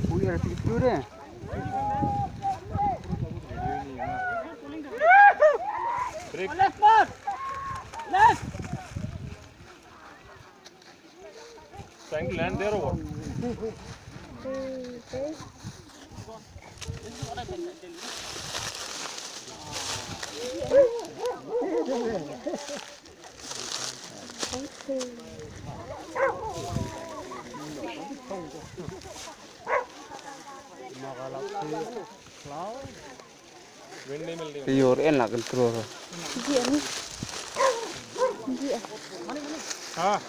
Uy, ahora sí que quiere. Left foot. Left. Trying to land there or what? This is what I can tell you. Your end là control. Ah.